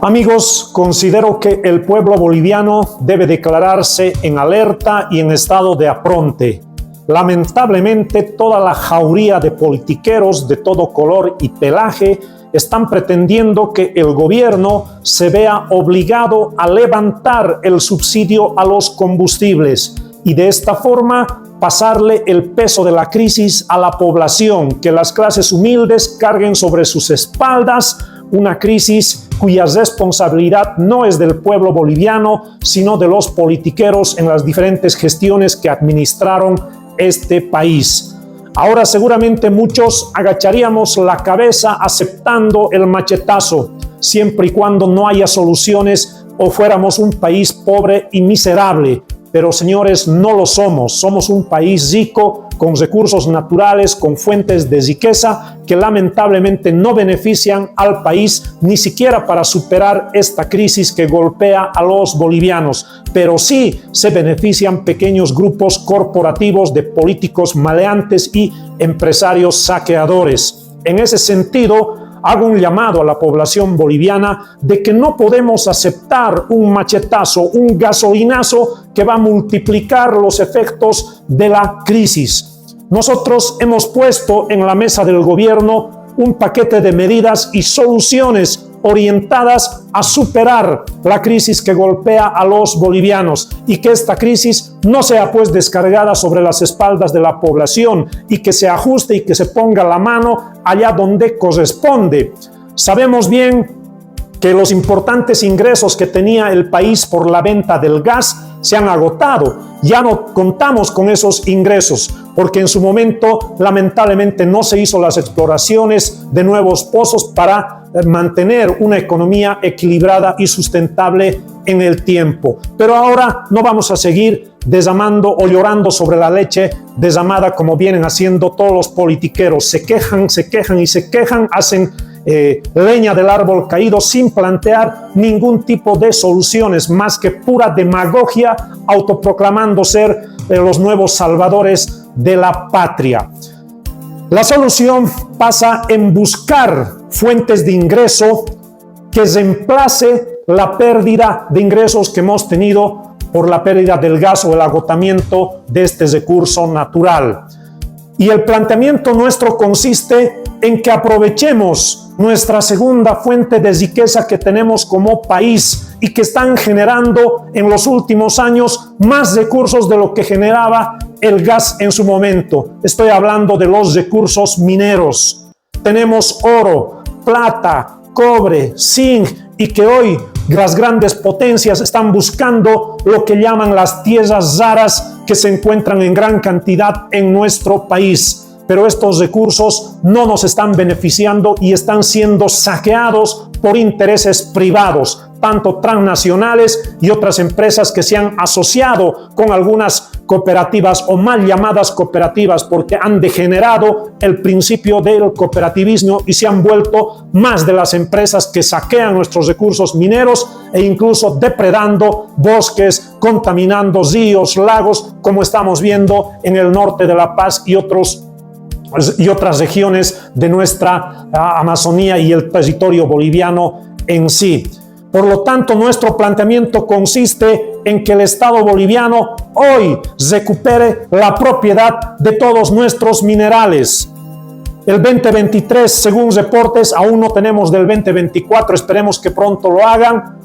Amigos, considero que el pueblo boliviano debe declararse en alerta y en estado de apronte. Lamentablemente, toda la jauría de politiqueros de todo color y pelaje están pretendiendo que el gobierno se vea obligado a levantar el subsidio a los combustibles y de esta forma pasarle el peso de la crisis a la población, que las clases humildes carguen sobre sus espaldas una crisis cuya responsabilidad no es del pueblo boliviano, sino de los politiqueros en las diferentes gestiones que administraron este país. Ahora seguramente muchos agacharíamos la cabeza aceptando el machetazo, siempre y cuando no haya soluciones o fuéramos un país pobre y miserable. Pero señores, no lo somos. Somos un país rico, con recursos naturales, con fuentes de riqueza que lamentablemente no benefician al país ni siquiera para superar esta crisis que golpea a los bolivianos. Pero sí se benefician pequeños grupos corporativos de políticos maleantes y empresarios saqueadores. En ese sentido, hago un llamado a la población boliviana de que no podemos aceptar un machetazo, un gasolinazo que va a multiplicar los efectos de la crisis. Nosotros hemos puesto en la mesa del gobierno un paquete de medidas y soluciones orientadas a superar la crisis que golpea a los bolivianos y que esta crisis no sea pues descargada sobre las espaldas de la población y que se ajuste y que se ponga la mano allá donde corresponde. Sabemos bien que los importantes ingresos que tenía el país por la venta del gas se han agotado. Ya no contamos con esos ingresos porque en su momento lamentablemente no se hizo las exploraciones de nuevos pozos para mantener una economía equilibrada y sustentable en el tiempo. Pero ahora no vamos a seguir desamando o llorando sobre la leche desamada como vienen haciendo todos los politiqueros. Se quejan y se quejan, hacen leña del árbol caído sin plantear ningún tipo de soluciones más que pura demagogia, autoproclamando ser los nuevos salvadores de la patria. La solución pasa en buscar fuentes de ingreso que reemplace la pérdida de ingresos que hemos tenido por la pérdida del gas o el agotamiento de este recurso natural. Y el planteamiento nuestro consiste en que aprovechemos nuestra segunda fuente de riqueza que tenemos como país y que están generando en los últimos años más recursos de lo que generaba el gas en su momento. Estoy hablando de los recursos mineros. Tenemos oro, plata, cobre, zinc y que hoy las grandes potencias están buscando lo que llaman las tierras raras que se encuentran en gran cantidad en nuestro país. Pero estos recursos no nos están beneficiando y están siendo saqueados por intereses privados, tanto transnacionales y otras empresas que se han asociado con algunas cooperativas o mal llamadas cooperativas porque han degenerado el principio del cooperativismo y se han vuelto más de las empresas que saquean nuestros recursos mineros e incluso depredando bosques, contaminando ríos, lagos, como estamos viendo en el norte de La Paz y otras regiones de nuestra Amazonía y el territorio boliviano en sí. Por lo tanto, nuestro planteamiento consiste en que el Estado boliviano hoy recupere la propiedad de todos nuestros minerales. El 2023, según reportes, aún no tenemos del 2024, esperemos que pronto lo hagan,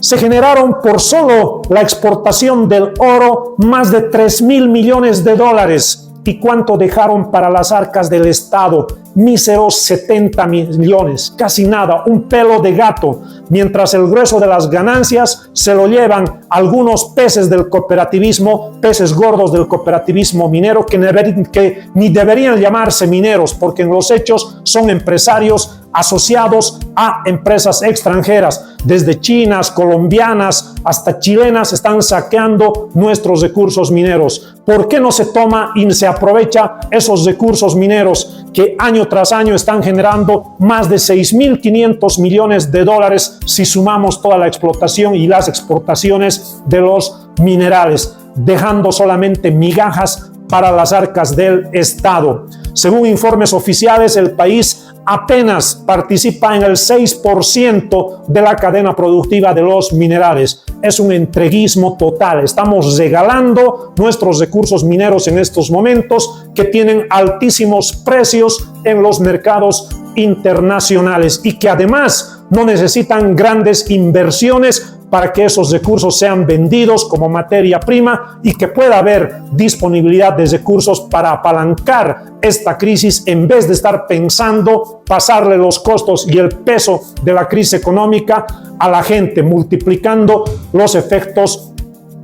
se generaron por solo la exportación del oro más de 3.000 millones de dólares. ¿Y cuánto dejaron para las arcas del Estado? Míseros 70 millones, casi nada, un pelo de gato, mientras el grueso de las ganancias se lo llevan algunos peces del cooperativismo, peces gordos del cooperativismo minero que ni deberían llamarse mineros porque en los hechos son empresarios asociados a empresas extranjeras, desde chinas, colombianas hasta chilenas están saqueando nuestros recursos mineros. ¿Por qué no se toma y se aprovecha esos recursos mineros que año tras año están generando más de 6.500 millones de dólares si sumamos toda la explotación y las exportaciones de los minerales, dejando solamente migajas para las arcas del Estado? Según informes oficiales, el país apenas participa en el 6% de la cadena productiva de los minerales. Es un entreguismo total. Estamos regalando nuestros recursos mineros en estos momentos que tienen altísimos precios en los mercados internacionales y que además no necesitan grandes inversiones para que esos recursos sean vendidos como materia prima y que pueda haber disponibilidad de recursos para apalancar esta crisis en vez de estar pensando pasarle los costos y el peso de la crisis económica a la gente, multiplicando los efectos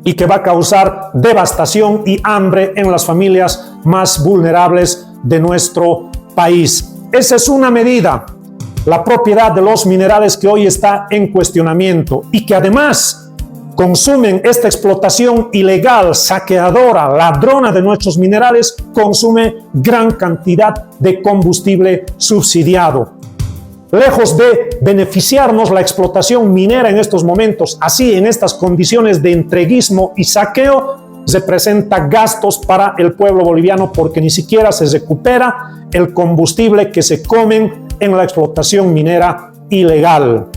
y que va a causar devastación y hambre en las familias más vulnerables de nuestro país. Esa es una medida, la propiedad de los minerales que hoy está en cuestionamiento y que además consumen esta explotación ilegal, saqueadora, ladrona de nuestros minerales, consume gran cantidad de combustible subsidiado. Lejos de beneficiarnos la explotación minera en estos momentos, así en estas condiciones de entreguismo y saqueo, representa gastos para el pueblo boliviano porque ni siquiera se recupera el combustible que se comen en la explotación minera ilegal.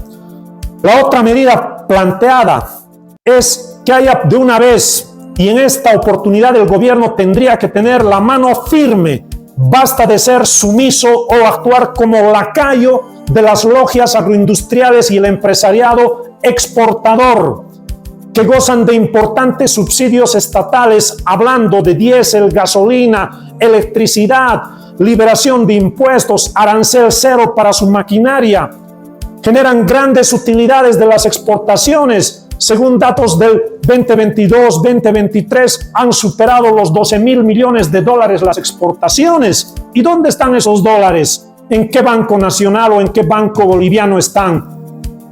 La otra medida planteada es que haya de una vez, y en esta oportunidad el gobierno tendría que tener la mano firme, basta de ser sumiso o actuar como lacayo de las logias agroindustriales y el empresariado exportador, que gozan de importantes subsidios estatales, hablando de diésel, gasolina, electricidad, liberación de impuestos, arancel cero para su maquinaria. Generan grandes utilidades de las exportaciones. Según datos del 2022-2023, han superado los 12.000 millones de dólares las exportaciones. ¿Y dónde están esos dólares? ¿En qué banco nacional o en qué banco boliviano están?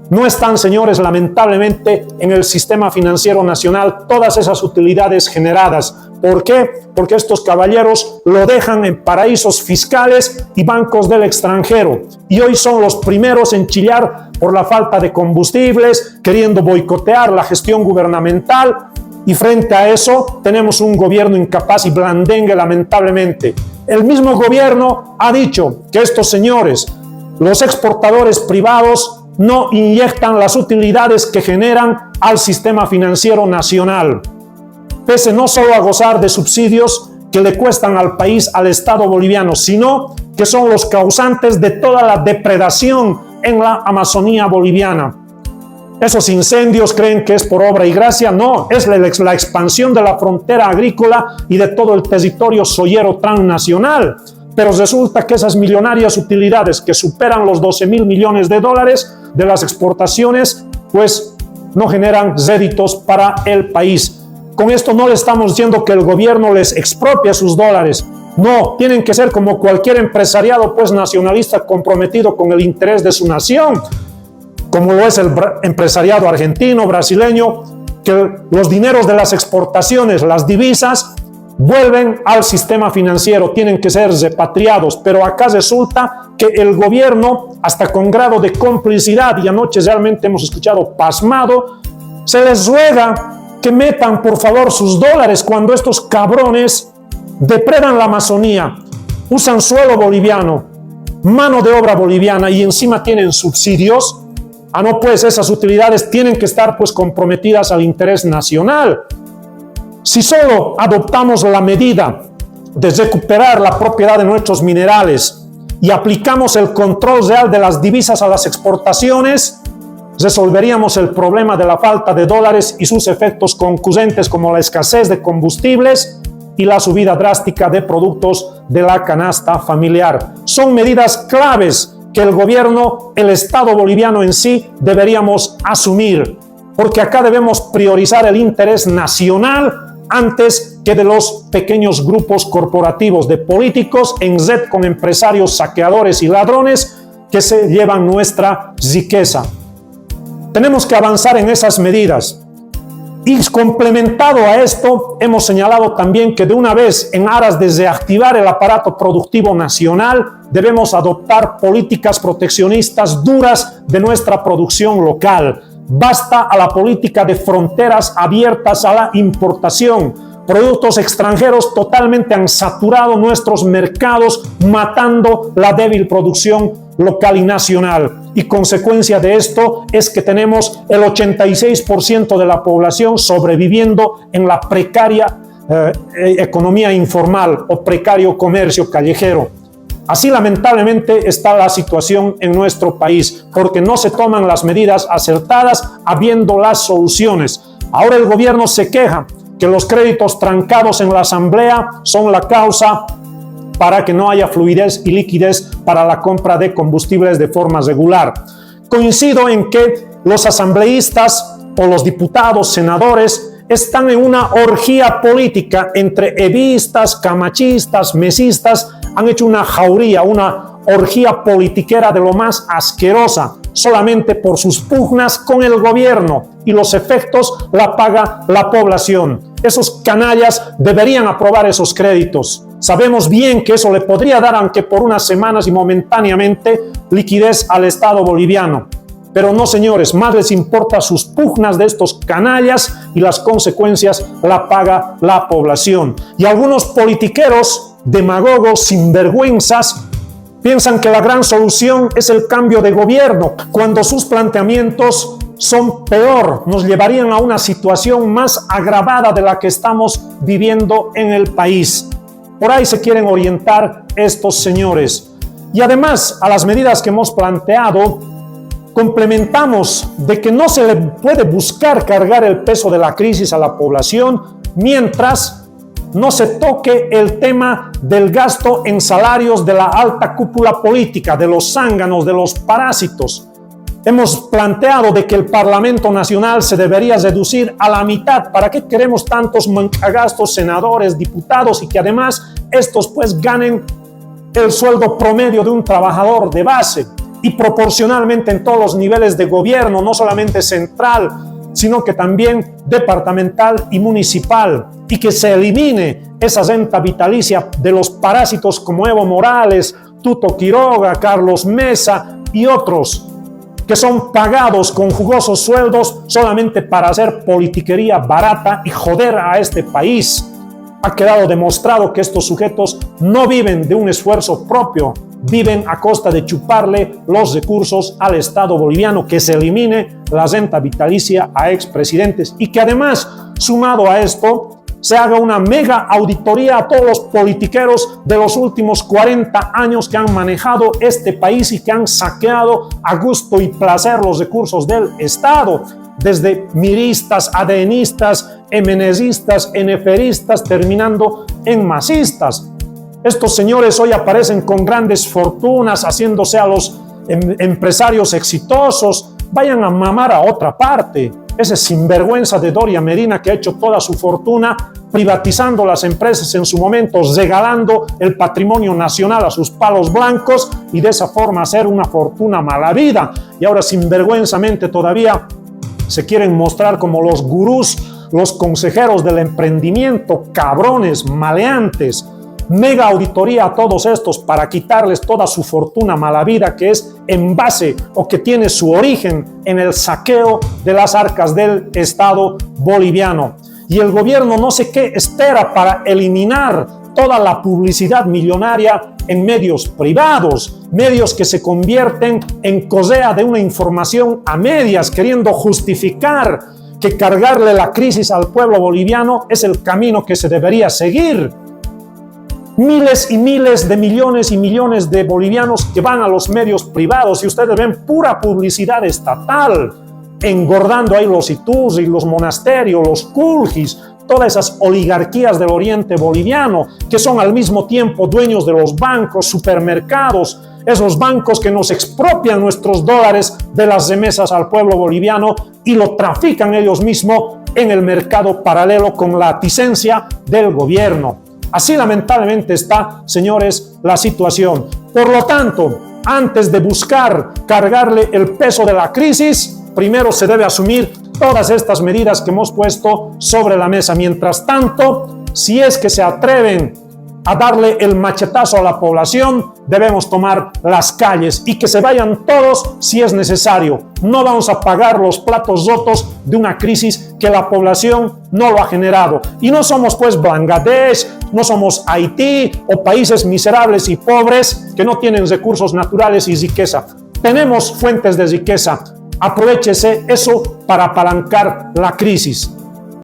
No están, señores, lamentablemente, en el sistema financiero nacional todas esas utilidades generadas. ¿Por qué? Porque estos caballeros lo dejan en paraísos fiscales y bancos del extranjero. Y hoy son los primeros en chillar por la falta de combustibles, queriendo boicotear la gestión gubernamental. Y frente a eso, tenemos un gobierno incapaz y blandengue, lamentablemente. El mismo gobierno ha dicho que estos señores, los exportadores privados, no inyectan las utilidades que generan al sistema financiero nacional, pese no solo a gozar de subsidios que le cuestan al país, al Estado boliviano, sino que son los causantes de toda la depredación en la Amazonía boliviana. Esos incendios creen que es por obra y gracia, no, es la expansión de la frontera agrícola y de todo el territorio soyero transnacional. Pero resulta que esas millonarias utilidades que superan los 12.000 millones de dólares de las exportaciones, pues no generan réditos para el país. Con esto no le estamos diciendo que el gobierno les expropia sus dólares. No, tienen que ser como cualquier empresariado pues nacionalista comprometido con el interés de su nación, como lo es el empresariado argentino, brasileño, que los dineros de las exportaciones, las divisas, vuelven al sistema financiero, tienen que ser repatriados, pero acá resulta que el gobierno, hasta con grado de complicidad, y anoche realmente hemos escuchado pasmado, se les ruega que metan por favor sus dólares cuando estos cabrones depredan la Amazonía, usan suelo boliviano, mano de obra boliviana y encima tienen subsidios. No, pues esas utilidades tienen que estar pues comprometidas al interés nacional. Si solo adoptamos la medida de recuperar la propiedad de nuestros minerales y aplicamos el control real de las divisas a las exportaciones, resolveríamos el problema de la falta de dólares y sus efectos concurrentes como la escasez de combustibles y la subida drástica de productos de la canasta familiar. Son medidas claves que el gobierno, el Estado boliviano en sí, deberíamos asumir, porque acá debemos priorizar el interés nacional antes que de los pequeños grupos corporativos de políticos en red con empresarios saqueadores y ladrones que se llevan nuestra riqueza. Tenemos que avanzar en esas medidas. Y complementado a esto, hemos señalado también que de una vez, en aras de reactivar el aparato productivo nacional, debemos adoptar políticas proteccionistas duras de nuestra producción local. Basta a la política de fronteras abiertas a la importación, productos extranjeros totalmente han saturado nuestros mercados, matando la débil producción local y nacional. Y consecuencia de esto es que tenemos el 86% de la población sobreviviendo en la precaria economía informal o precario comercio callejero. Así lamentablemente está la situación en nuestro país, porque no se toman las medidas acertadas habiendo las soluciones. Ahora el gobierno se queja que los créditos trancados en la Asamblea son la causa para que no haya fluidez y liquidez para la compra de combustibles de forma regular. Coincido en que los asambleístas o los diputados, senadores, están en una orgía política entre evistas, camachistas, mesistas. Han hecho una jauría, una orgía politiquera de lo más asquerosa, solamente por sus pugnas con el gobierno, y los efectos la paga la población. Esos canallas deberían aprobar esos créditos. Sabemos bien que eso le podría dar, aunque por unas semanas y momentáneamente, liquidez al Estado boliviano. Pero no, señores, más les importa sus pugnas de estos canallas, y las consecuencias la paga la población. Y algunos politiqueros, demagogos, sinvergüenzas, piensan que la gran solución es el cambio de gobierno, cuando sus planteamientos son peor, nos llevarían a una situación más agravada de la que estamos viviendo en el país. Por ahí se quieren orientar estos señores. Y además, a las medidas que hemos planteado, complementamos de que no se le puede buscar cargar el peso de la crisis a la población mientras no se toque el tema del gasto en salarios de la alta cúpula política, de los zánganos, de los parásitos. Hemos planteado de que el Parlamento Nacional se debería reducir a la mitad. ¿Para qué queremos tantos gastos, senadores, diputados, y que además estos pues ganen el sueldo promedio de un trabajador de base? Y proporcionalmente en todos los niveles de gobierno, no solamente central, sino que también departamental y municipal, y que se elimine esa renta vitalicia de los parásitos como Evo Morales, Tuto Quiroga, Carlos Mesa y otros, que son pagados con jugosos sueldos solamente para hacer politiquería barata y joder a este país. Ha quedado demostrado que estos sujetos no viven de un esfuerzo propio, viven a costa de chuparle los recursos al Estado boliviano. Que se elimine la renta vitalicia a expresidentes, y que además, sumado a esto, se haga una mega auditoría a todos los politiqueros de los últimos 40 años que han manejado este país y que han saqueado a gusto y placer los recursos del Estado, desde miristas, adenistas, emenecistas, eneferistas, terminando en masistas. Estos señores hoy aparecen con grandes fortunas, haciéndose a los empresarios exitosos. Vayan a mamar a otra parte. Ese sinvergüenza de Doria Medina, que ha hecho toda su fortuna privatizando las empresas en su momento, regalando el patrimonio nacional a sus palos blancos, y de esa forma hacer una fortuna mala vida. Y ahora sinvergüenzamente todavía se quieren mostrar como los gurús, los consejeros del emprendimiento, cabrones, maleantes. Mega auditoría a todos estos para quitarles toda su fortuna mala vida, que es en base o que tiene su origen en el saqueo de las arcas del Estado boliviano. Y el gobierno no sé qué espera para eliminar toda la publicidad millonaria en medios privados, medios que se convierten en cosea de una información a medias, queriendo justificar que cargarle la crisis al pueblo boliviano es el camino que se debería seguir. Miles y miles de millones y millones de bolivianos que van a los medios privados, y ustedes ven pura publicidad estatal, engordando ahí los Iturri, los monasterios, los Kulgis, todas esas oligarquías del oriente boliviano, que son al mismo tiempo dueños de los bancos, supermercados, esos bancos que nos expropian nuestros dólares de las remesas al pueblo boliviano y lo trafican ellos mismos en el mercado paralelo con la licencia del gobierno. Así lamentablemente está, señores, la situación. Por lo tanto, antes de buscar cargarle el peso de la crisis, primero se debe asumir todas estas medidas que hemos puesto sobre la mesa. Mientras tanto, si es que se atreven a darle el machetazo a la población, debemos tomar las calles y que se vayan todos si es necesario. No vamos a pagar los platos rotos de una crisis que la población no lo ha generado. Y no somos pues Bangladesh, no somos Haití o países miserables y pobres que no tienen recursos naturales y riqueza. Tenemos fuentes de riqueza. Aprovechese eso para apalancar la crisis.